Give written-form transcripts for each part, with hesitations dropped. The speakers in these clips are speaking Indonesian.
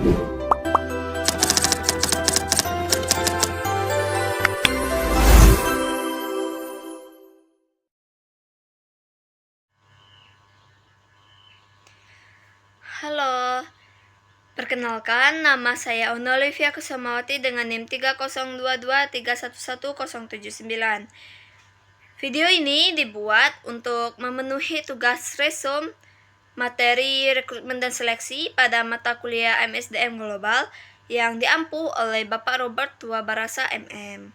Halo, perkenalkan nama saya Ona Olivia Kusumawati dengan NIM 30223111079. Video ini dibuat untuk memenuhi tugas resume materi rekrutmen dan seleksi pada mata kuliah MSDM Global yang diampu oleh Bapak Robert Tuabarasa MM.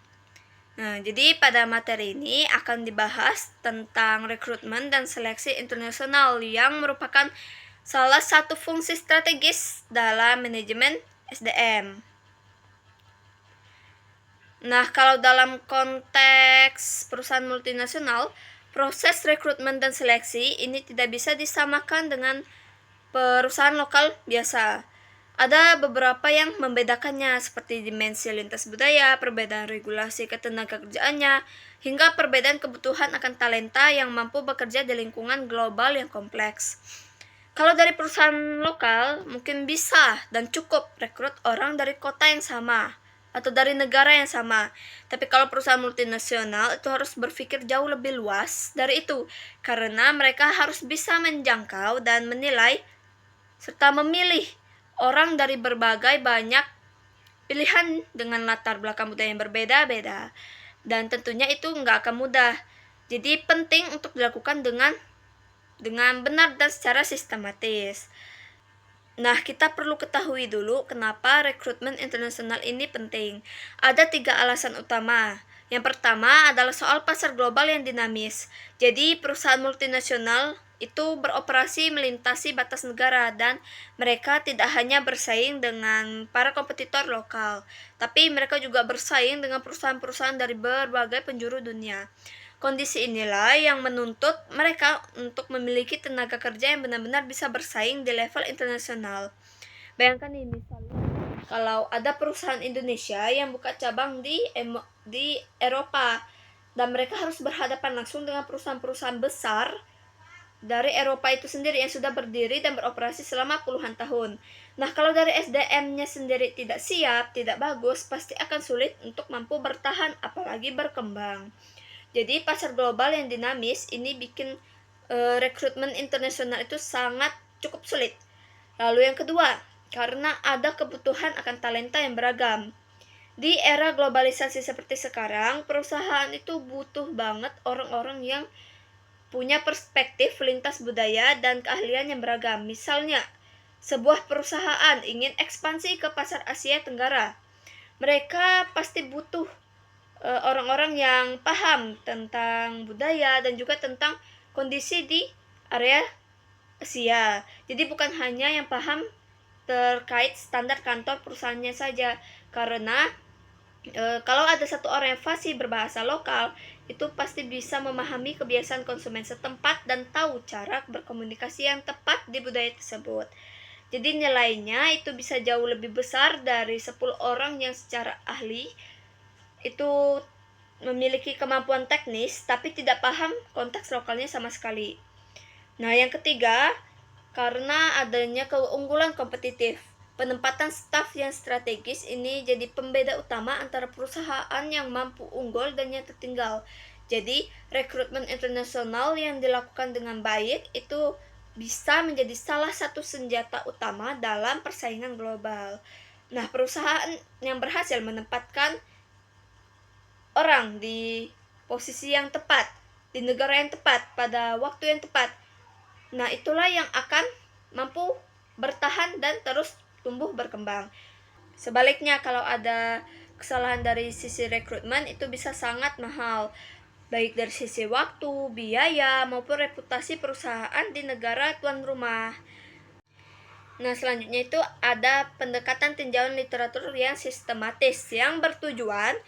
Nah, jadi pada materi ini akan dibahas tentang rekrutmen dan seleksi internasional yang merupakan salah satu fungsi strategis dalam manajemen SDM. Nah, kalau dalam konteks perusahaan multinasional, proses rekrutmen dan seleksi ini tidak bisa disamakan dengan perusahaan lokal biasa. Ada beberapa yang membedakannya seperti dimensi lintas budaya, perbedaan regulasi ketenagakerjaannya, hingga perbedaan kebutuhan akan talenta yang mampu bekerja di lingkungan global yang kompleks. Kalau dari perusahaan lokal, mungkin bisa dan cukup rekrut orang dari kota yang sama atau dari negara yang sama. Tapi kalau perusahaan multinasional itu harus berpikir jauh lebih luas dari itu, karena mereka harus bisa menjangkau dan menilai serta memilih orang dari berbagai banyak pilihan dengan latar belakang budaya yang berbeda-beda. Dan tentunya itu nggak akan mudah. Jadi penting untuk dilakukan dengan benar dan secara sistematis. Nah, kita perlu ketahui dulu kenapa rekrutmen internasional ini penting. Ada 3 alasan utama. Yang pertama adalah soal pasar global yang dinamis. Jadi, perusahaan multinasional itu beroperasi melintasi batas negara dan mereka tidak hanya bersaing dengan para kompetitor lokal, tapi mereka juga bersaing dengan perusahaan-perusahaan dari berbagai penjuru dunia. Kondisi inilah yang menuntut mereka untuk memiliki tenaga kerja yang benar-benar bisa bersaing di level internasional. Bayangkan nih misalnya kalau ada perusahaan Indonesia yang buka cabang di Eropa dan mereka harus berhadapan langsung dengan perusahaan-perusahaan besar dari Eropa itu sendiri yang sudah berdiri dan beroperasi selama puluhan tahun. Nah, kalau dari SDM-nya sendiri tidak siap, tidak bagus, pasti akan sulit untuk mampu bertahan apalagi berkembang. Jadi pasar global yang dinamis ini bikin rekrutmen internasional itu sangat cukup sulit. Lalu yang kedua, karena ada kebutuhan akan talenta yang beragam. Di era globalisasi seperti sekarang, perusahaan itu butuh banget orang-orang yang punya perspektif lintas budaya dan keahlian yang beragam. Misalnya, sebuah perusahaan ingin ekspansi ke pasar Asia Tenggara. Mereka pasti butuh orang-orang yang paham tentang budaya dan juga tentang kondisi di area Asia. Jadi bukan hanya yang paham terkait standar kantor perusahaannya saja, karena kalau ada satu orang yang fasih berbahasa lokal, itu pasti bisa memahami kebiasaan konsumen setempat dan tahu cara berkomunikasi yang tepat di budaya tersebut. Jadi nilainya itu bisa jauh lebih besar dari 10 orang yang secara ahli itu memiliki kemampuan teknis tapi tidak paham konteks lokalnya sama sekali. Nah, yang ketiga, karena adanya keunggulan kompetitif. Penempatan staf yang strategis ini jadi pembeda utama antara perusahaan yang mampu unggul dan yang tertinggal. Jadi, rekrutmen internasional yang dilakukan dengan baik itu bisa menjadi salah satu senjata utama dalam persaingan global. Nah, perusahaan yang berhasil menempatkan orang di posisi yang tepat, di negara yang tepat, pada waktu yang tepat. Nah, itulah yang akan mampu bertahan dan terus tumbuh berkembang. Sebaliknya, kalau ada kesalahan dari sisi rekrutmen, itu bisa sangat mahal, baik dari sisi waktu, biaya, maupun reputasi perusahaan di negara tuan rumah. Nah, selanjutnya itu ada pendekatan tinjauan literatur yang sistematis yang bertujuan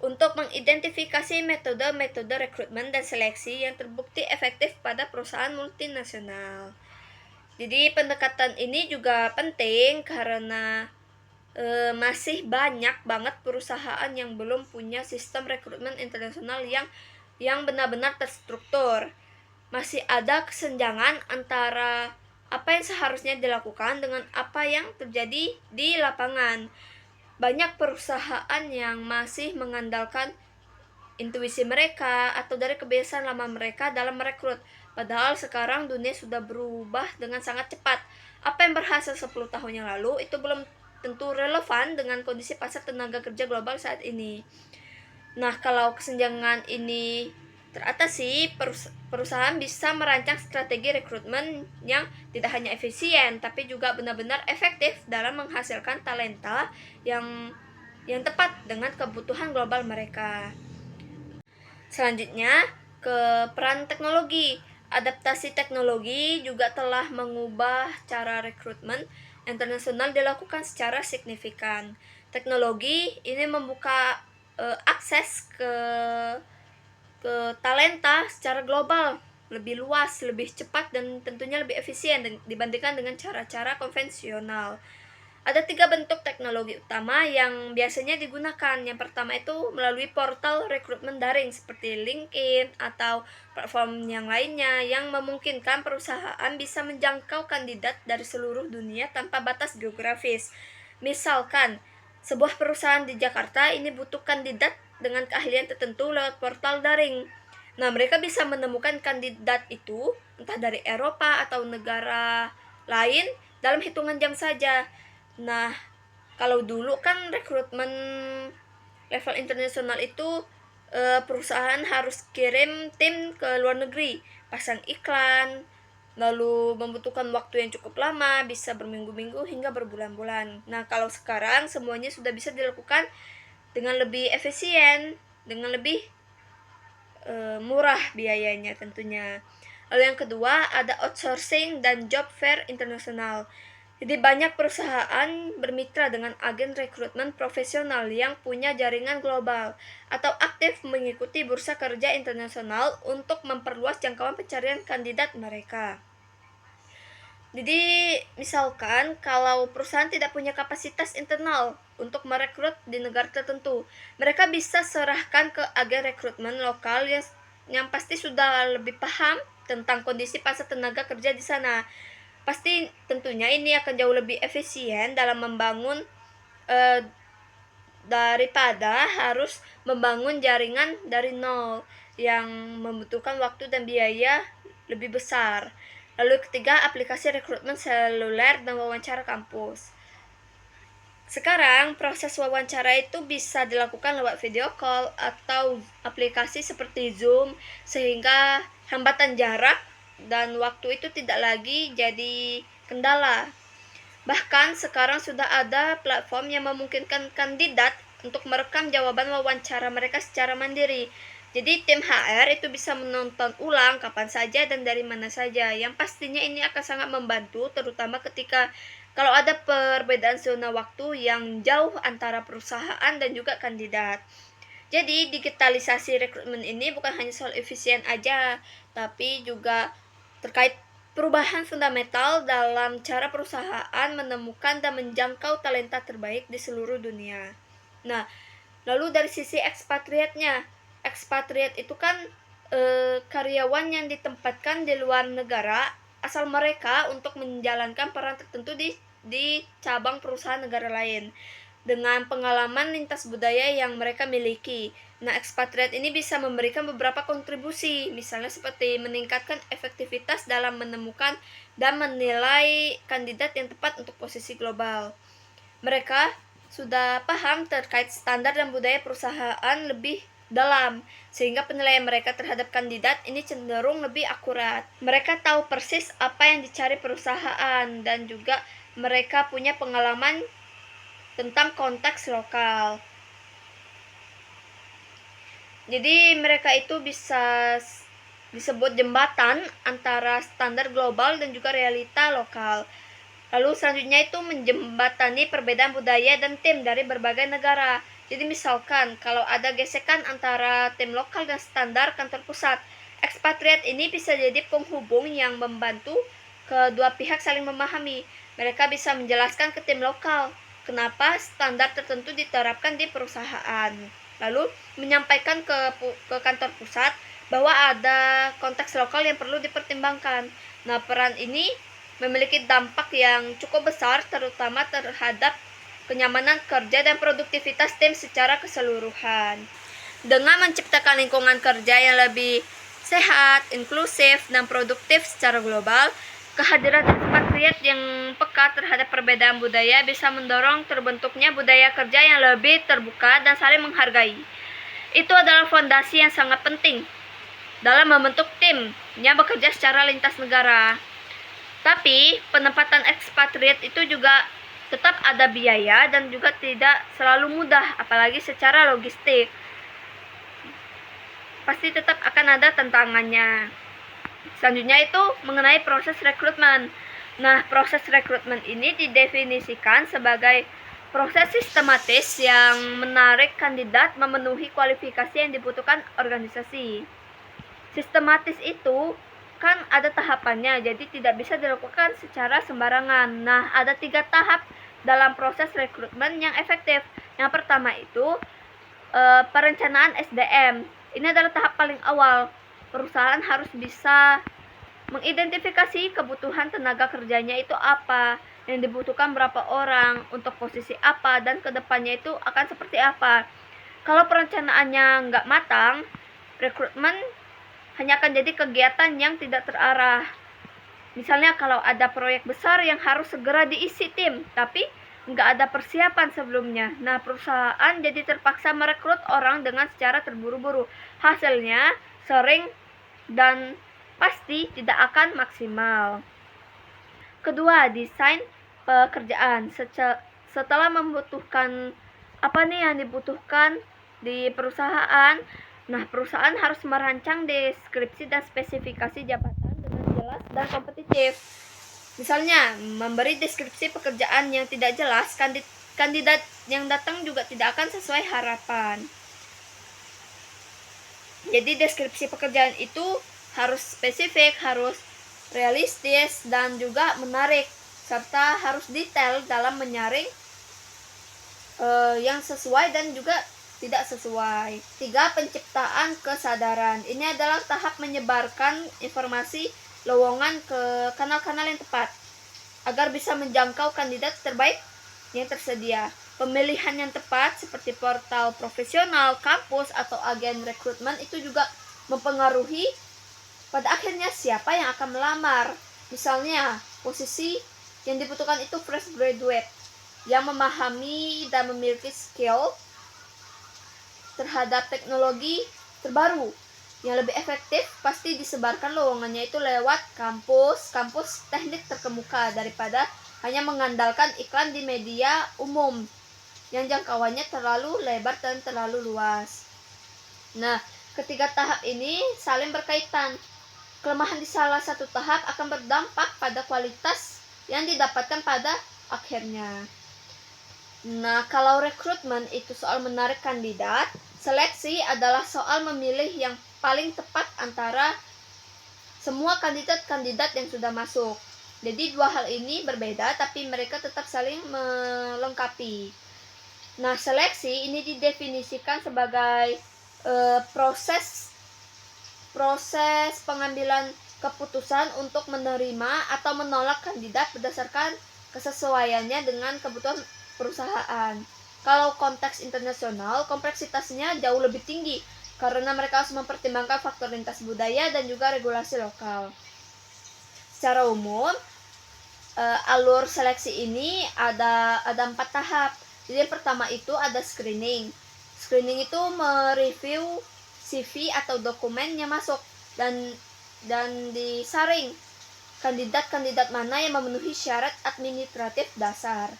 untuk mengidentifikasi metode-metode rekrutmen dan seleksi yang terbukti efektif pada perusahaan multinasional. Jadi pendekatan ini juga penting karena masih banyak banget perusahaan yang belum punya sistem rekrutmen internasional yang benar-benar terstruktur. Masih ada kesenjangan antara apa yang seharusnya dilakukan dengan apa yang terjadi di lapangan. Banyak perusahaan yang masih mengandalkan intuisi mereka atau dari kebiasaan lama mereka dalam merekrut. Padahal sekarang dunia sudah berubah dengan sangat cepat. Apa yang berhasil 10 tahun yang lalu itu belum tentu relevan dengan kondisi pasar tenaga kerja global saat ini. Nah, kalau kesenjangan ini teratasi, perusahaan bisa merancang strategi rekrutmen yang tidak hanya efisien, tapi juga benar-benar efektif dalam menghasilkan talenta yang tepat dengan kebutuhan global mereka. Selanjutnya, ke peran teknologi. Adaptasi teknologi juga telah mengubah cara rekrutmen internasional dilakukan secara signifikan. Teknologi ini membuka akses ke talenta secara global lebih luas, lebih cepat, dan tentunya lebih efisien dibandingkan dengan cara-cara konvensional. Ada 3 bentuk teknologi utama yang biasanya digunakan. Yang pertama itu melalui portal rekrutmen daring seperti LinkedIn atau platform yang lainnya yang memungkinkan perusahaan bisa menjangkau kandidat dari seluruh dunia tanpa batas geografis. Misalkan, sebuah perusahaan di Jakarta ini butuh kandidat dengan keahlian tertentu lewat portal daring. Nah, mereka bisa menemukan kandidat itu entah dari Eropa atau negara lain dalam hitungan jam saja. Nah, kalau dulu kan rekrutmen level internasional itu perusahaan harus kirim tim ke luar negeri, pasang iklan, lalu membutuhkan waktu yang cukup lama, bisa berminggu-minggu hingga berbulan-bulan. Nah, kalau sekarang semuanya sudah bisa dilakukan dengan lebih efisien, dengan lebih murah biayanya tentunya. Lalu yang kedua ada outsourcing dan job fair internasional. Jadi banyak perusahaan bermitra dengan agen rekrutmen profesional yang punya jaringan global atau aktif mengikuti bursa kerja internasional untuk memperluas jangkauan pencarian kandidat mereka. Jadi misalkan kalau perusahaan tidak punya kapasitas internal untuk merekrut di negara tertentu, mereka bisa serahkan ke agen rekrutmen lokal yang pasti sudah lebih paham tentang kondisi pasar tenaga kerja di sana. Pasti tentunya ini akan jauh lebih efisien dalam membangun daripada harus membangun jaringan dari nol yang membutuhkan waktu dan biaya lebih besar. Lalu ketiga, aplikasi rekrutmen seluler dan wawancara kampus. Sekarang proses wawancara itu bisa dilakukan lewat video call atau aplikasi seperti Zoom, sehingga hambatan jarak dan waktu itu tidak lagi jadi kendala. Bahkan sekarang sudah ada platform yang memungkinkan kandidat untuk merekam jawaban wawancara mereka secara mandiri. Jadi tim HR itu bisa menonton ulang kapan saja dan dari mana saja. Yang pastinya ini akan sangat membantu terutama ketika kalau ada perbedaan zona waktu yang jauh antara perusahaan dan juga kandidat. Jadi digitalisasi rekrutmen ini bukan hanya soal efisien aja, tapi juga terkait perubahan fundamental dalam cara perusahaan menemukan dan menjangkau talenta terbaik di seluruh dunia. Nah, lalu dari sisi ekspatriatnya, ekspatriat itu kan karyawan yang ditempatkan di luar negara asal mereka untuk menjalankan peran tertentu di cabang perusahaan negara lain dengan pengalaman lintas budaya yang mereka miliki. Nah, ekspatriat ini bisa memberikan beberapa kontribusi, misalnya seperti meningkatkan efektivitas dalam menemukan dan menilai kandidat yang tepat untuk posisi global. Mereka sudah paham terkait standar dan budaya perusahaan lebih dalam, sehingga penilaian mereka terhadap kandidat ini cenderung lebih akurat. Mereka tahu persis apa yang dicari perusahaan dan juga mereka punya pengalaman tentang konteks lokal. Jadi mereka itu bisa disebut jembatan antara standar global dan juga realita lokal. Lalu selanjutnya itu menjembatani perbedaan budaya dan tim dari berbagai negara. Jadi misalkan kalau ada gesekan antara tim lokal dan standar kantor pusat, ekspatriat ini bisa jadi penghubung yang membantu kedua pihak saling memahami. Mereka bisa menjelaskan ke tim lokal kenapa standar tertentu diterapkan di perusahaan. Lalu menyampaikan ke kantor pusat bahwa ada konteks lokal yang perlu dipertimbangkan. Nah, peran ini memiliki dampak yang cukup besar terutama terhadap kenyamanan kerja dan produktivitas tim secara keseluruhan. Dengan menciptakan lingkungan kerja yang lebih sehat, inklusif, dan produktif secara global, kehadiran ekspatriat yang peka terhadap perbedaan budaya bisa mendorong terbentuknya budaya kerja yang lebih terbuka dan saling menghargai. Itu adalah fondasi yang sangat penting dalam membentuk tim yang bekerja secara lintas negara. Tapi penempatan ekspatriat itu juga tetap ada biaya dan juga tidak selalu mudah, apalagi secara logistik. Pasti tetap akan ada tantangannya. Selanjutnya itu mengenai proses rekrutmen. Nah, proses rekrutmen ini didefinisikan sebagai proses sistematis yang menarik kandidat memenuhi kualifikasi yang dibutuhkan organisasi. Sistematis itu kan ada tahapannya, jadi tidak bisa dilakukan secara sembarangan. Nah, ada 3 tahap dalam proses rekrutmen yang efektif. Yang pertama itu perencanaan SDM. Ini adalah tahap paling awal. Perusahaan harus bisa mengidentifikasi kebutuhan tenaga kerjanya itu apa, yang dibutuhkan berapa orang, untuk posisi apa, dan kedepannya itu akan seperti apa. Kalau perencanaannya nggak matang, rekrutmen hanya akan jadi kegiatan yang tidak terarah. Misalnya kalau ada proyek besar yang harus segera diisi tim, tapi nggak ada persiapan sebelumnya. Nah, perusahaan jadi terpaksa merekrut orang dengan secara terburu-buru. Hasilnya sering dan pasti tidak akan maksimal. Kedua, desain pekerjaan. Setelah membutuhkan apa nih yang dibutuhkan di perusahaan, nah perusahaan harus merancang deskripsi dan spesifikasi jabatan dengan jelas dan kompetitif. Misalnya, memberi deskripsi pekerjaan yang tidak jelas, kandidat yang datang juga tidak akan sesuai harapan. Jadi deskripsi pekerjaan itu harus spesifik, harus realistis, dan juga menarik, serta harus detail dalam menyaring yang sesuai dan juga tidak sesuai. 3. Penciptaan kesadaran. Ini adalah tahap menyebarkan informasi lowongan ke kanal-kanal yang tepat agar bisa menjangkau kandidat terbaik yang tersedia. Pemilihan yang tepat seperti portal profesional, kampus, atau agen rekrutmen itu juga mempengaruhi pada akhirnya siapa yang akan melamar. Misalnya, posisi yang dibutuhkan itu fresh graduate yang memahami dan memiliki skill terhadap teknologi terbaru. Yang lebih efektif pasti disebarkan lowongannya itu lewat kampus teknik terkemuka daripada hanya mengandalkan iklan di media umum yang jangkauannya terlalu lebar dan terlalu luas. Nah, ketiga tahap ini saling berkaitan. Kelemahan di salah satu tahap akan berdampak pada kualitas yang didapatkan pada akhirnya. Nah, kalau rekrutmen itu soal menarik kandidat, seleksi adalah soal memilih yang paling tepat antara semua kandidat-kandidat yang sudah masuk. Jadi dua hal ini berbeda tapi mereka tetap saling melengkapi. Nah, seleksi ini didefinisikan sebagai proses pengambilan keputusan untuk menerima atau menolak kandidat berdasarkan kesesuaiannya dengan kebutuhan perusahaan. Kalau konteks internasional, kompleksitasnya jauh lebih tinggi karena mereka harus mempertimbangkan faktor lintas budaya dan juga regulasi lokal. Secara umum, alur seleksi ini ada 4 tahap. Jadi yang pertama itu ada screening. Screening itu mereview CV atau dokumen yang masuk dan disaring kandidat-kandidat mana yang memenuhi syarat administratif dasar.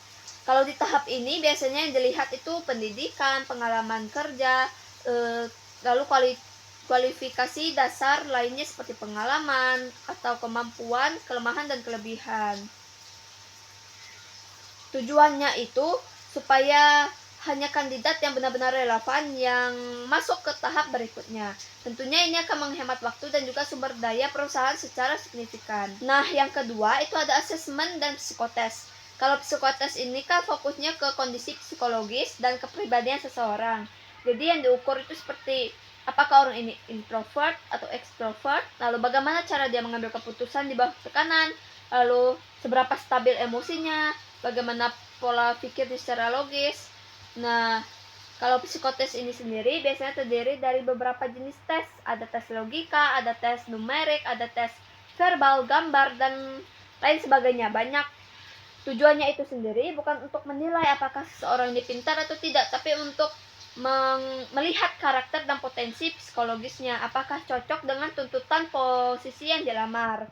Kalau di tahap ini biasanya yang dilihat itu pendidikan, pengalaman kerja, lalu kualifikasi dasar lainnya seperti pengalaman atau kemampuan, kelemahan dan kelebihan. Tujuannya itu supaya hanya kandidat yang benar-benar relevan yang masuk ke tahap berikutnya. Tentunya ini akan menghemat waktu dan juga sumber daya perusahaan secara signifikan. Nah, yang kedua itu ada asesmen dan psikotes. Kalau psikotes ini kan fokusnya ke kondisi psikologis dan kepribadian seseorang. Jadi yang diukur itu seperti apakah orang ini introvert atau extrovert, lalu bagaimana cara dia mengambil keputusan di bawah tekanan, lalu seberapa stabil emosinya, bagaimana pola pikirnya secara logis. Nah, kalau psikotes ini sendiri biasanya terdiri dari beberapa jenis tes. Ada tes logika, ada tes numerik, ada tes verbal, gambar, dan lain sebagainya. Banyak. Tujuannya itu sendiri bukan untuk menilai apakah seseorang ini pintar atau tidak, tapi untuk melihat karakter dan potensi psikologisnya, apakah cocok dengan tuntutan posisi yang dilamar.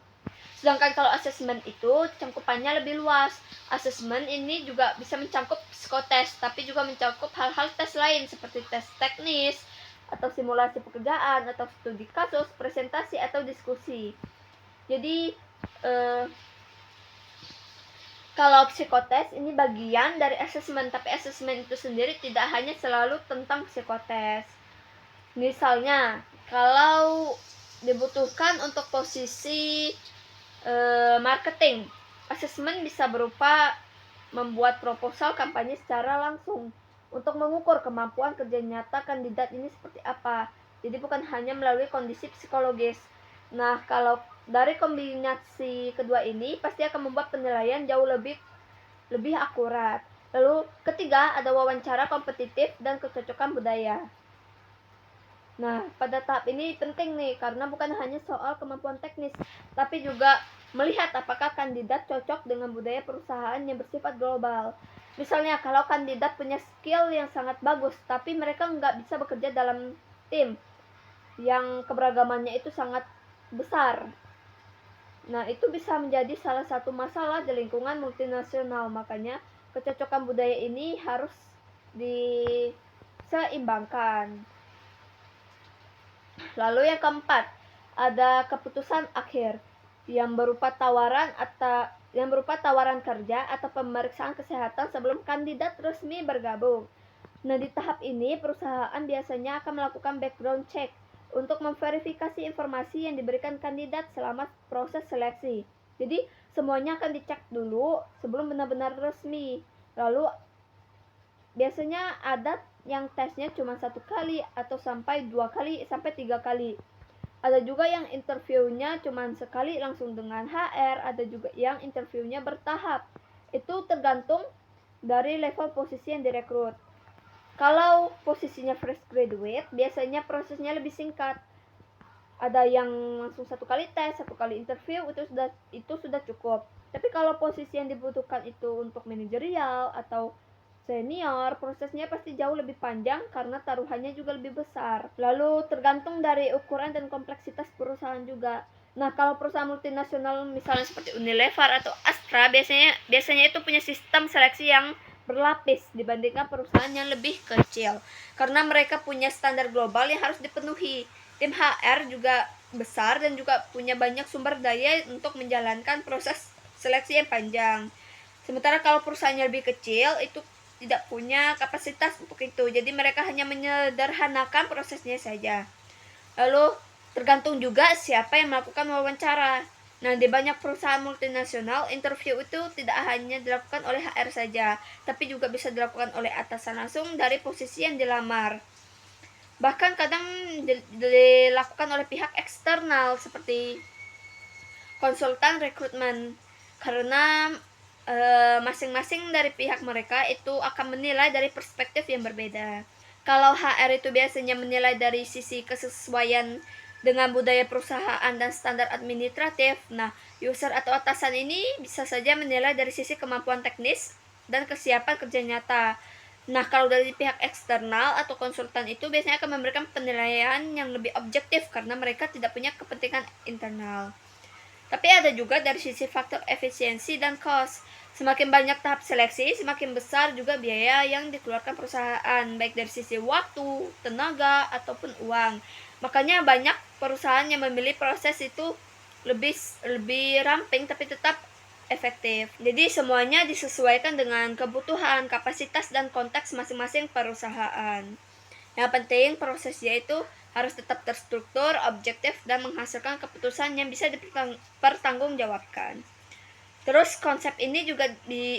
Sedangkan kalau asesmen itu cangkupannya lebih luas. Asesmen ini juga bisa mencakup psikotes, tapi juga mencakup hal-hal tes lain seperti tes teknis, atau simulasi pekerjaan, atau studi kasus, presentasi, atau diskusi. Jadi, kalau psikotes ini bagian dari asesmen, tapi asesmen itu sendiri tidak hanya selalu tentang psikotes. Misalnya, kalau dibutuhkan untuk posisi marketing, asesmen bisa berupa membuat proposal kampanye secara langsung untuk mengukur kemampuan kerja nyata kandidat ini seperti apa. Jadi bukan hanya melalui kondisi psikologis. Nah, kalau dari kombinasi kedua ini pasti akan membuat penilaian jauh lebih akurat. Lalu ketiga, ada wawancara kompetitif dan kecocokan budaya. Nah, pada tahap ini penting nih karena bukan hanya soal kemampuan teknis, tapi juga melihat apakah kandidat cocok dengan budaya perusahaan yang bersifat global. Misalnya, kalau kandidat punya skill yang sangat bagus, tapi mereka nggak bisa bekerja dalam tim yang keberagamannya itu sangat besar. Nah, itu bisa menjadi salah satu masalah di lingkungan multinasional. Makanya, kecocokan budaya ini harus diseimbangkan. Lalu yang keempat, ada keputusan akhir yang berupa tawaran kerja atau pemeriksaan kesehatan sebelum kandidat resmi bergabung. Nah, di tahap ini perusahaan biasanya akan melakukan background check untuk memverifikasi informasi yang diberikan kandidat selama proses seleksi. Jadi, semuanya akan dicek dulu sebelum benar-benar resmi. Lalu biasanya ada yang tesnya cuma 1 kali atau sampai 2 kali sampai 3 kali. Ada juga yang interviewnya cuma sekali langsung dengan HR, ada juga yang interviewnya bertahap. Itu tergantung dari level posisi yang direkrut. Kalau posisinya fresh graduate, biasanya prosesnya lebih singkat. Ada yang langsung 1 kali tes, 1 kali interview, itu sudah cukup. Tapi kalau posisi yang dibutuhkan itu untuk manajerial atau senior, prosesnya pasti jauh lebih panjang karena taruhannya juga lebih besar. Lalu tergantung dari ukuran dan kompleksitas perusahaan juga. Nah, kalau perusahaan multinasional misalnya seperti Unilever atau Astra, biasanya itu punya sistem seleksi yang berlapis dibandingkan perusahaan yang lebih kecil. Karena mereka punya standar global yang harus dipenuhi. Tim HR juga besar dan juga punya banyak sumber daya untuk menjalankan proses seleksi yang panjang. Sementara kalau perusahaannya lebih kecil, itu tidak punya kapasitas untuk itu. Jadi mereka hanya menyederhanakan prosesnya saja. Lalu tergantung juga siapa yang melakukan wawancara. Nah, di banyak perusahaan multinasional, interview itu tidak hanya dilakukan oleh HR saja, tapi juga bisa dilakukan oleh atasan langsung dari posisi yang dilamar. Bahkan kadang dilakukan oleh pihak eksternal seperti konsultan rekrutmen, karena masing-masing dari pihak mereka itu akan menilai dari perspektif yang berbeda. Kalau HR itu biasanya menilai dari sisi kesesuaian dengan budaya perusahaan dan standar administratif. Nah, user atau atasan ini bisa saja menilai dari sisi kemampuan teknis dan kesiapan kerja nyata. Nah, kalau dari pihak eksternal atau konsultan itu biasanya akan memberikan penilaian yang lebih objektif karena mereka tidak punya kepentingan internal. Tapi ada juga dari sisi faktor efisiensi dan cost. Semakin banyak tahap seleksi, semakin besar juga biaya yang dikeluarkan perusahaan, baik dari sisi waktu, tenaga, ataupun uang. Makanya banyak perusahaan yang memilih proses itu lebih ramping tapi tetap efektif. Jadi semuanya disesuaikan dengan kebutuhan, kapasitas, dan konteks masing-masing perusahaan. Yang penting prosesnya itu harus tetap terstruktur, objektif, dan menghasilkan keputusan yang bisa dipertanggungjawabkan. Terus konsep ini juga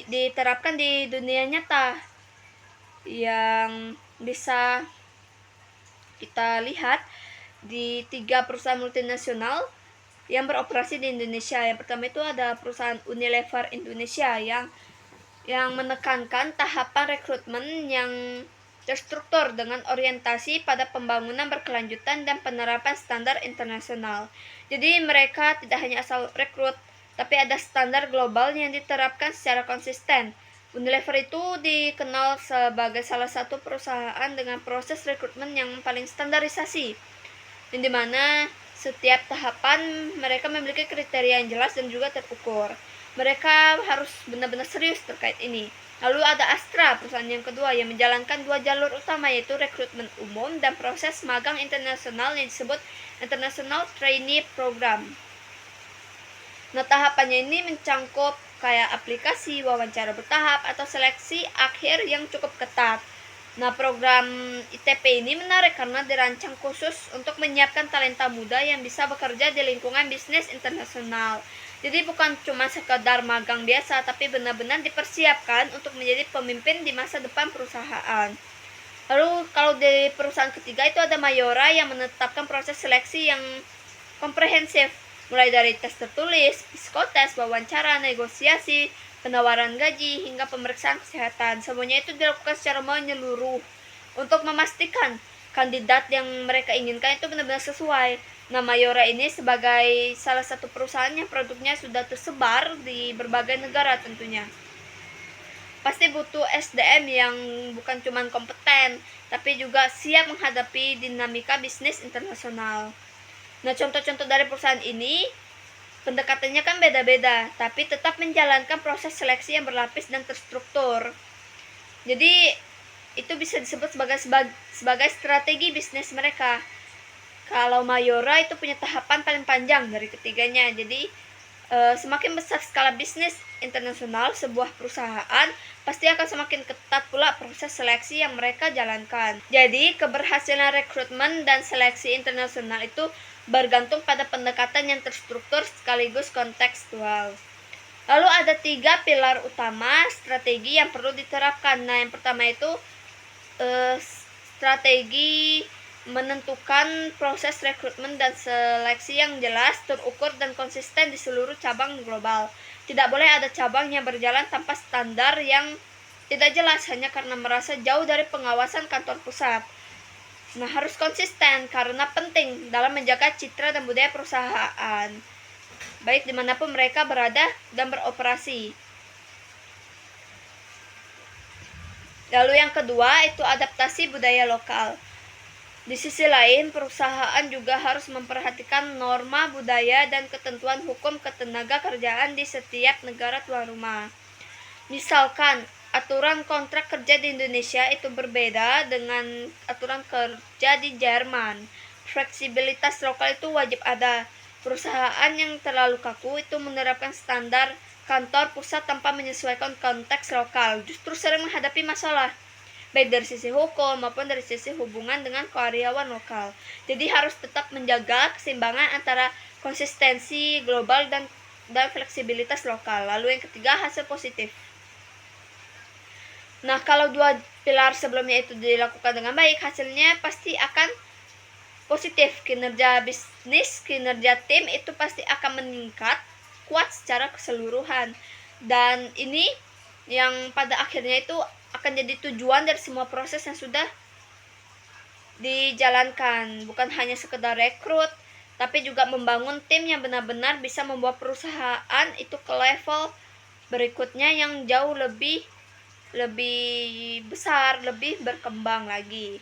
diterapkan di dunia nyata yang bisa kita lihat di 3 perusahaan multinasional yang beroperasi di Indonesia. Yang pertama itu ada perusahaan Unilever Indonesia yang menekankan tahapan rekrutmen yang terstruktur dengan orientasi pada pembangunan berkelanjutan dan penerapan standar internasional. Jadi mereka tidak hanya asal rekrut, tapi ada standar global yang diterapkan secara konsisten. Unilever itu dikenal sebagai salah satu perusahaan dengan proses rekrutmen yang paling standarisasi, yang dimana setiap tahapan mereka memiliki kriteria yang jelas dan juga terukur. Mereka harus benar-benar serius terkait ini. Lalu ada Astra, perusahaan yang kedua, yang menjalankan dua jalur utama, yaitu rekrutmen umum dan proses magang internasional yang disebut International Trainee Program. Nah, tahapannya ini mencangkup kayak aplikasi, wawancara bertahap, atau seleksi akhir yang cukup ketat. Nah, program ITP ini menarik karena dirancang khusus untuk menyiapkan talenta muda yang bisa bekerja di lingkungan bisnis internasional. Jadi bukan cuma sekedar magang biasa, tapi benar-benar dipersiapkan untuk menjadi pemimpin di masa depan perusahaan. Lalu kalau di perusahaan ketiga itu ada Mayora yang menetapkan proses seleksi yang komprehensif, mulai dari tes tertulis, psikotes, wawancara, negosiasi, penawaran gaji, hingga pemeriksaan kesehatan. Semuanya itu dilakukan secara menyeluruh untuk memastikan kandidat yang mereka inginkan itu benar-benar sesuai. Nah, Mayora ini sebagai salah satu perusahaan yang produknya sudah tersebar di berbagai negara tentunya. Pasti butuh SDM yang bukan cuma kompeten, tapi juga siap menghadapi dinamika bisnis internasional. Nah, contoh-contoh dari perusahaan ini, pendekatannya kan beda-beda, tapi tetap menjalankan proses seleksi yang berlapis dan terstruktur. Jadi, itu bisa disebut sebagai strategi bisnis mereka. Kalau Mayora itu punya tahapan paling panjang dari ketiganya. Jadi, semakin besar skala bisnis internasional sebuah perusahaan, pasti akan semakin ketat pula proses seleksi yang mereka jalankan. Jadi, keberhasilan rekrutmen dan seleksi internasional itu bergantung pada pendekatan yang terstruktur sekaligus kontekstual. Lalu ada 3 pilar utama strategi yang perlu diterapkan. Nah, yang pertama itu strategi menentukan proses rekrutmen dan seleksi yang jelas, terukur, dan konsisten di seluruh cabang global. Tidak boleh ada cabang yang berjalan tanpa standar yang tidak jelas hanya karena merasa jauh dari pengawasan kantor pusat. Nah, harus konsisten karena penting dalam menjaga citra dan budaya perusahaan, baik dimanapun mereka berada dan beroperasi. Lalu yang kedua itu adaptasi budaya lokal. Di sisi lain, perusahaan juga harus memperhatikan norma budaya dan ketentuan hukum ketenaga kerjaan di setiap negara tuan rumah. Misalkan, aturan kontrak kerja di Indonesia itu berbeda dengan aturan kerja di Jerman. Fleksibilitas lokal itu wajib ada. Perusahaan yang terlalu kaku itu menerapkan standar kantor pusat tanpa menyesuaikan konteks lokal, justru sering menghadapi masalah, baik dari sisi hukum maupun dari sisi hubungan dengan karyawan lokal. Jadi harus tetap menjaga keseimbangan antara konsistensi global dan fleksibilitas lokal. Lalu yang ketiga, hasil positif. Nah, kalau 2 pilar sebelumnya itu dilakukan dengan baik, hasilnya pasti akan positif. Kinerja bisnis, kinerja tim itu pasti akan meningkat, kuat secara keseluruhan. Dan ini yang pada akhirnya itu akan jadi tujuan dari semua proses yang sudah dijalankan. Bukan hanya sekedar rekrut, tapi juga membangun tim yang benar-benar bisa membawa perusahaan itu ke level berikutnya yang jauh lebih besar, lebih berkembang lagi.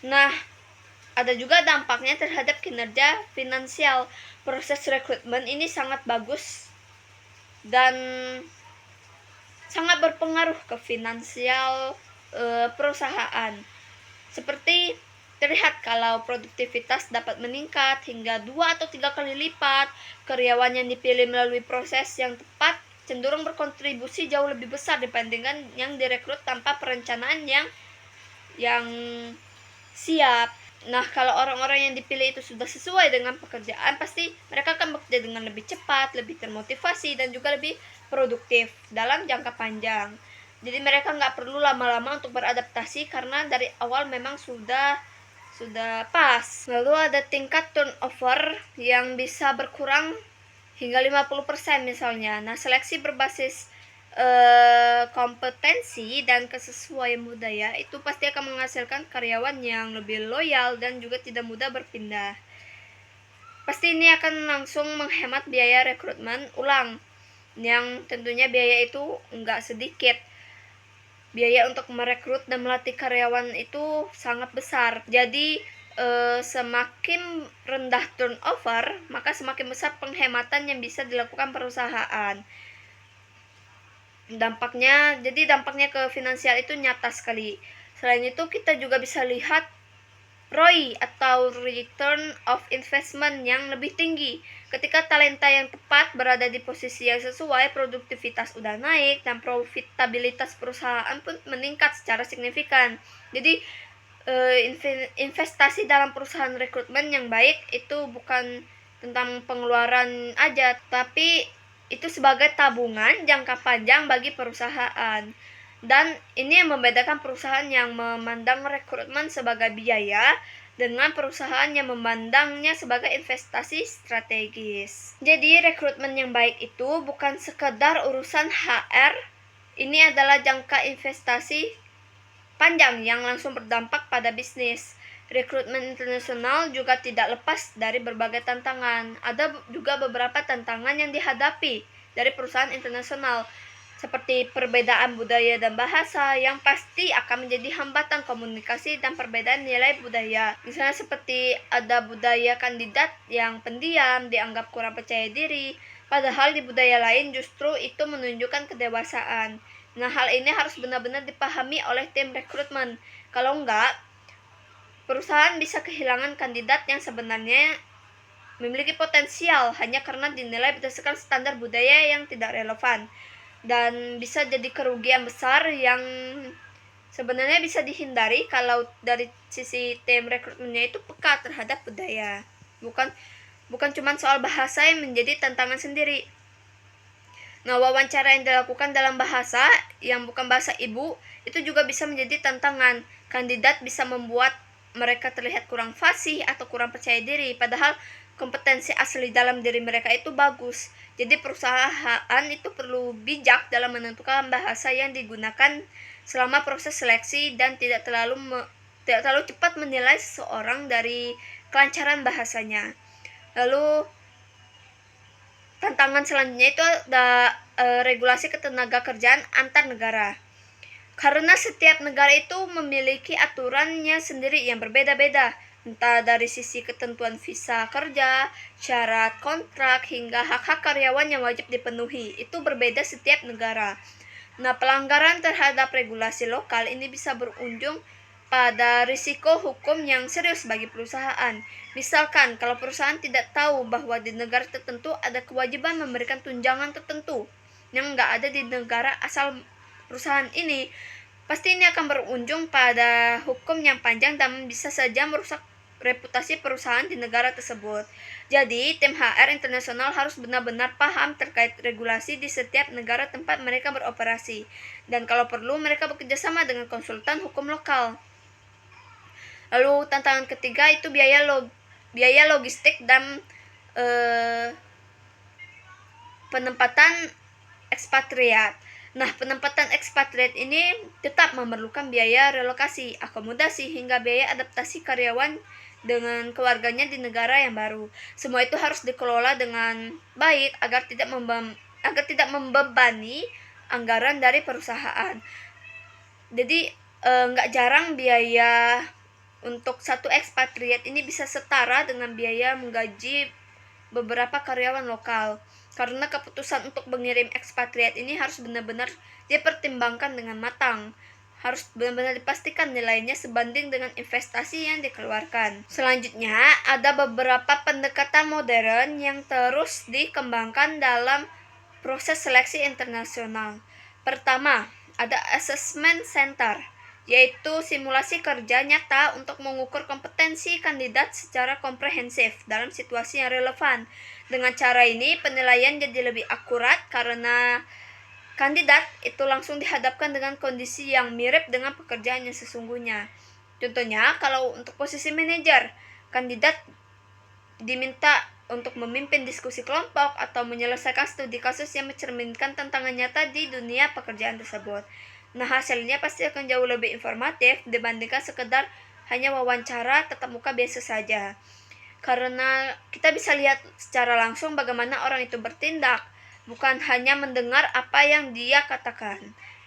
Nah, ada juga dampaknya terhadap kinerja finansial. Proses rekrutmen ini sangat bagus dan sangat berpengaruh ke finansial perusahaan. Seperti terlihat kalau produktivitas dapat meningkat hingga 2 atau 3 kali lipat, karyawan yang dipilih melalui proses yang tepat cenderung berkontribusi jauh lebih besar dibandingkan yang direkrut tanpa perencanaan yang siap. Nah, kalau orang-orang yang dipilih itu sudah sesuai dengan pekerjaan, pasti mereka akan bekerja dengan lebih cepat, lebih termotivasi, dan juga lebih produktif dalam jangka panjang. Jadi mereka nggak perlu lama-lama untuk beradaptasi karena dari awal memang sudah sudah pas. Lalu ada tingkat turnover yang bisa berkurang hingga 50% misalnya. Nah, seleksi berbasis kompetensi dan kesesuaian budaya itu pasti akan menghasilkan karyawan yang lebih loyal dan juga tidak mudah berpindah. Pasti ini akan langsung menghemat biaya rekrutmen ulang, yang tentunya biaya itu enggak sedikit. Biaya untuk merekrut dan melatih karyawan itu sangat besar. Jadi semakin rendah turnover, maka semakin besar penghematan yang bisa dilakukan perusahaan. Dampaknya ke finansial itu nyata sekali. Selain itu kita juga bisa lihat ROI atau return of investment yang lebih tinggi. Ketika talenta yang tepat berada di posisi yang sesuai, produktivitas udah naik dan profitabilitas perusahaan pun meningkat secara signifikan. Jadi investasi dalam perusahaan rekrutmen yang baik itu bukan tentang pengeluaran aja, tapi itu sebagai tabungan jangka panjang bagi perusahaan. Dan ini yang membedakan perusahaan yang memandang rekrutmen sebagai biaya dengan perusahaan yang memandangnya sebagai investasi strategis. Jadi rekrutmen yang baik itu bukan sekedar urusan HR, ini adalah jangka investasi panjang yang langsung berdampak pada bisnis. Rekrutmen internasional juga tidak lepas dari berbagai tantangan. Ada juga beberapa tantangan yang dihadapi dari perusahaan internasional, seperti perbedaan budaya dan bahasa yang pasti akan menjadi hambatan komunikasi dan perbedaan nilai budaya. Misalnya seperti ada budaya kandidat yang pendiam, dianggap kurang percaya diri, padahal di budaya lain justru itu menunjukkan kedewasaan. Nah, hal ini harus benar-benar dipahami oleh tim rekrutmen. Kalau enggak, perusahaan bisa kehilangan kandidat yang sebenarnya memiliki potensial hanya karena dinilai berdasarkan standar budaya yang tidak relevan, dan bisa jadi kerugian besar yang sebenarnya bisa dihindari kalau dari sisi tim rekrutmennya itu peka terhadap budaya. Bukan cuma soal bahasa yang menjadi tantangan sendiri. Nah, wawancara yang dilakukan dalam bahasa yang bukan bahasa ibu itu juga bisa menjadi tantangan. Kandidat bisa membuat mereka terlihat kurang fasih atau kurang percaya diri, padahal kompetensi asli dalam diri mereka itu bagus. Jadi perusahaan itu perlu bijak dalam menentukan bahasa yang digunakan selama proses seleksi dan tidak terlalu cepat menilai seseorang dari kelancaran bahasanya. Lalu tantangan selanjutnya itu ada regulasi ketenaga kerjaan antar negara. Karena setiap negara itu memiliki aturannya sendiri yang berbeda-beda, entah dari sisi ketentuan visa kerja, syarat kontrak, hingga hak-hak karyawan yang wajib dipenuhi. Itu berbeda setiap negara. Nah, pelanggaran terhadap regulasi lokal ini bisa berujung pada risiko hukum yang serius bagi perusahaan. Misalkan, kalau perusahaan tidak tahu bahwa di negara tertentu ada kewajiban memberikan tunjangan tertentu yang nggak ada di negara asal perusahaan ini, pasti ini akan berujung pada hukum yang panjang dan bisa saja merusak reputasi perusahaan di negara tersebut. Jadi, tim HR internasional harus benar-benar paham terkait regulasi di setiap negara tempat mereka beroperasi, dan kalau perlu mereka bekerja sama dengan konsultan hukum lokal. Lalu tantangan ketiga itu biaya logistik dan penempatan ekspatriat. Nah, penempatan ekspatriat ini tetap memerlukan biaya relokasi, akomodasi, hingga biaya adaptasi karyawan dengan keluarganya di negara yang baru. Semua itu harus dikelola dengan baik agar tidak membebani anggaran dari perusahaan. Jadi nggak jarang biaya untuk satu ekspatriat ini bisa setara dengan biaya menggaji beberapa karyawan lokal. Karena keputusan untuk mengirim ekspatriat ini harus benar-benar dipertimbangkan dengan matang. Harus benar-benar dipastikan nilainya sebanding dengan investasi yang dikeluarkan. Selanjutnya, ada beberapa pendekatan modern yang terus dikembangkan dalam proses seleksi internasional. Pertama, ada assessment center, yaitu simulasi kerja nyata untuk mengukur kompetensi kandidat secara komprehensif dalam situasi yang relevan. Dengan cara ini, penilaian jadi lebih akurat karena kandidat itu langsung dihadapkan dengan kondisi yang mirip dengan pekerjaan yang sesungguhnya. Contohnya, kalau untuk posisi manajer, kandidat diminta untuk memimpin diskusi kelompok atau menyelesaikan studi kasus yang mencerminkan tantangan nyata di dunia pekerjaan tersebut. Nah, hasilnya pasti akan jauh lebih informatif dibandingkan sekedar hanya wawancara tatap muka biasa saja. Karena kita bisa lihat secara langsung bagaimana orang itu bertindak, bukan hanya mendengar apa yang dia katakan.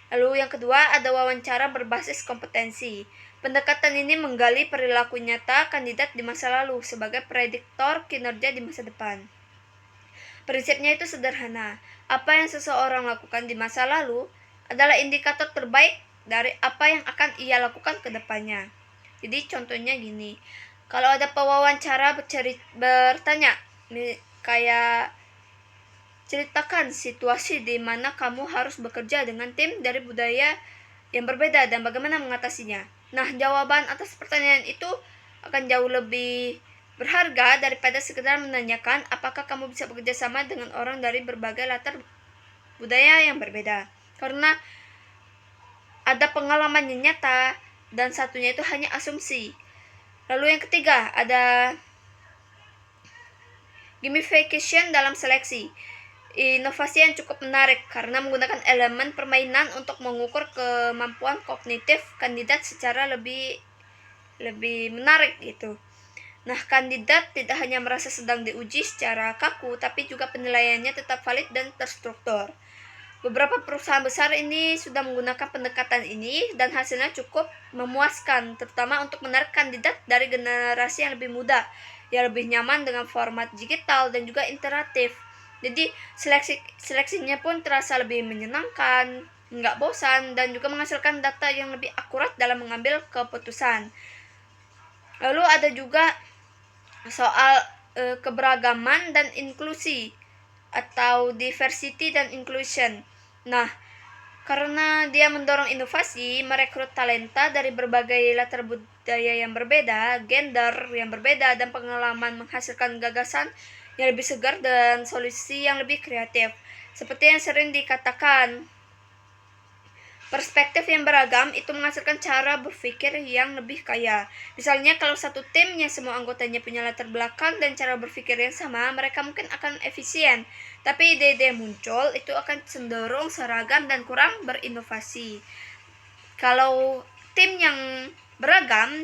Lalu yang kedua, ada wawancara berbasis kompetensi. Pendekatan ini menggali perilaku nyata kandidat di masa lalu sebagai prediktor kinerja di masa depan. Prinsipnya itu sederhana. Apa yang seseorang lakukan di masa lalu adalah indikator terbaik dari apa yang akan ia lakukan ke depannya. Jadi contohnya gini, kalau ada pewawancara bertanya, kayak ceritakan situasi di mana kamu harus bekerja dengan tim dari budaya yang berbeda dan bagaimana mengatasinya. Nah, jawaban atas pertanyaan itu akan jauh lebih berharga daripada sekedar menanyakan apakah kamu bisa bekerja sama dengan orang dari berbagai latar budaya yang berbeda. Karena ada pengalaman yang nyata dan satunya itu hanya asumsi. Lalu yang ketiga, ada gamification dalam seleksi. Inovasi yang cukup menarik karena menggunakan elemen permainan untuk mengukur kemampuan kognitif kandidat secara lebih menarik gitu. Nah, kandidat tidak hanya merasa sedang diuji secara kaku, tapi juga penilaiannya tetap valid dan terstruktur. Beberapa perusahaan besar ini sudah menggunakan pendekatan ini dan hasilnya cukup memuaskan, terutama untuk menarik kandidat dari generasi yang lebih muda, yang lebih nyaman dengan format digital dan juga interaktif. Jadi seleksinya pun terasa lebih menyenangkan, nggak bosan, dan juga menghasilkan data yang lebih akurat dalam mengambil keputusan. Lalu ada juga soal keberagaman dan inklusi atau diversity dan inclusion. Nah, karena dia mendorong inovasi, merekrut talenta dari berbagai latar budaya yang berbeda, gender yang berbeda, dan pengalaman menghasilkan gagasan yang lebih segar dan solusi yang lebih kreatif. Seperti yang sering dikatakan, perspektif yang beragam itu menghasilkan cara berpikir yang lebih kaya. Misalnya kalau satu timnya semua anggotanya punya latar belakang dan cara berpikir yang sama, mereka mungkin akan efisien. Tapi ide-ide yang muncul itu akan cenderung seragam dan kurang berinovasi. Kalau tim yang beragam,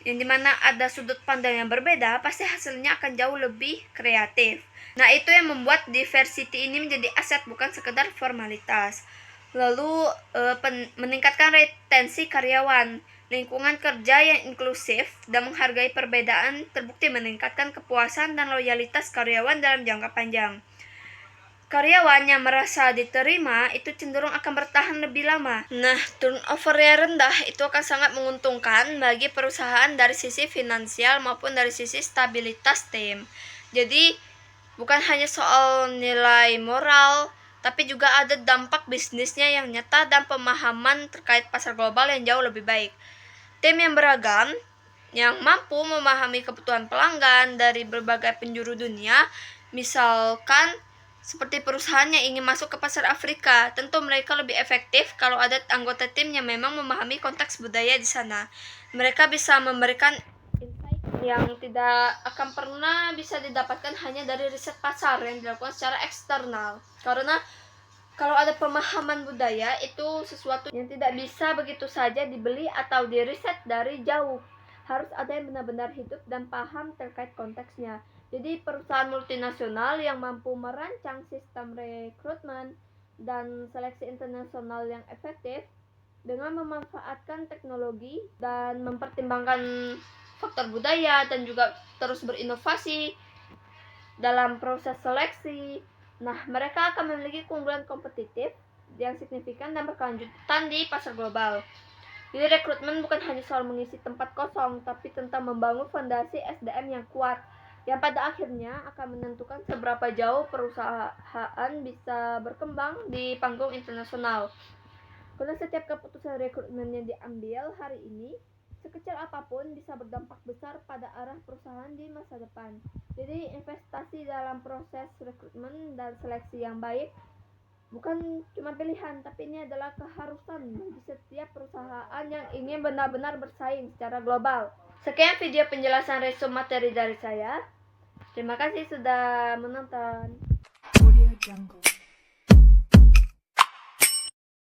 yang dimana ada sudut pandang yang berbeda, pasti hasilnya akan jauh lebih kreatif. Nah, itu yang membuat diversity ini menjadi aset, bukan sekedar formalitas. Lalu meningkatkan retensi karyawan. Lingkungan kerja yang inklusif dan menghargai perbedaan terbukti meningkatkan kepuasan dan loyalitas karyawan dalam jangka panjang. Karyawan yang merasa diterima itu cenderung akan bertahan lebih lama. Nah, turnover yang rendah itu akan sangat menguntungkan bagi perusahaan dari sisi finansial maupun dari sisi stabilitas tim. Jadi, bukan hanya soal nilai moral, tapi juga ada dampak bisnisnya yang nyata dan pemahaman terkait pasar global yang jauh lebih baik. Tim yang beragam, yang mampu memahami kebutuhan pelanggan dari berbagai penjuru dunia, misalkan seperti perusahaan yang ingin masuk ke pasar Afrika, tentu mereka lebih efektif kalau ada anggota tim yang memang memahami konteks budaya di sana. Mereka bisa memberikan insight yang tidak akan pernah bisa didapatkan hanya dari riset pasar yang dilakukan secara eksternal. Karena kalau ada pemahaman budaya, itu sesuatu yang tidak bisa begitu saja dibeli atau diriset dari jauh. Harus ada yang benar-benar hidup dan paham terkait konteksnya. Jadi perusahaan multinasional yang mampu merancang sistem rekrutmen dan seleksi internasional yang efektif dengan memanfaatkan teknologi dan mempertimbangkan faktor budaya dan juga terus berinovasi dalam proses seleksi. Nah, mereka akan memiliki keunggulan kompetitif yang signifikan dan berkelanjutan di pasar global. Jadi rekrutmen bukan hanya soal mengisi tempat kosong, tapi tentang membangun fondasi SDM yang kuat, yang pada akhirnya akan menentukan seberapa jauh perusahaan bisa berkembang di panggung internasional. Karena setiap keputusan rekrutmen yang diambil hari ini, sekecil apapun, bisa berdampak besar pada arah perusahaan di masa depan. Jadi investasi dalam proses rekrutmen dan seleksi yang baik bukan cuma pilihan, tapi ini adalah keharusan bagi setiap perusahaan yang ingin benar-benar bersaing secara global. Sekian video penjelasan resume materi dari saya. Terima kasih sudah menonton. Audio Jungle.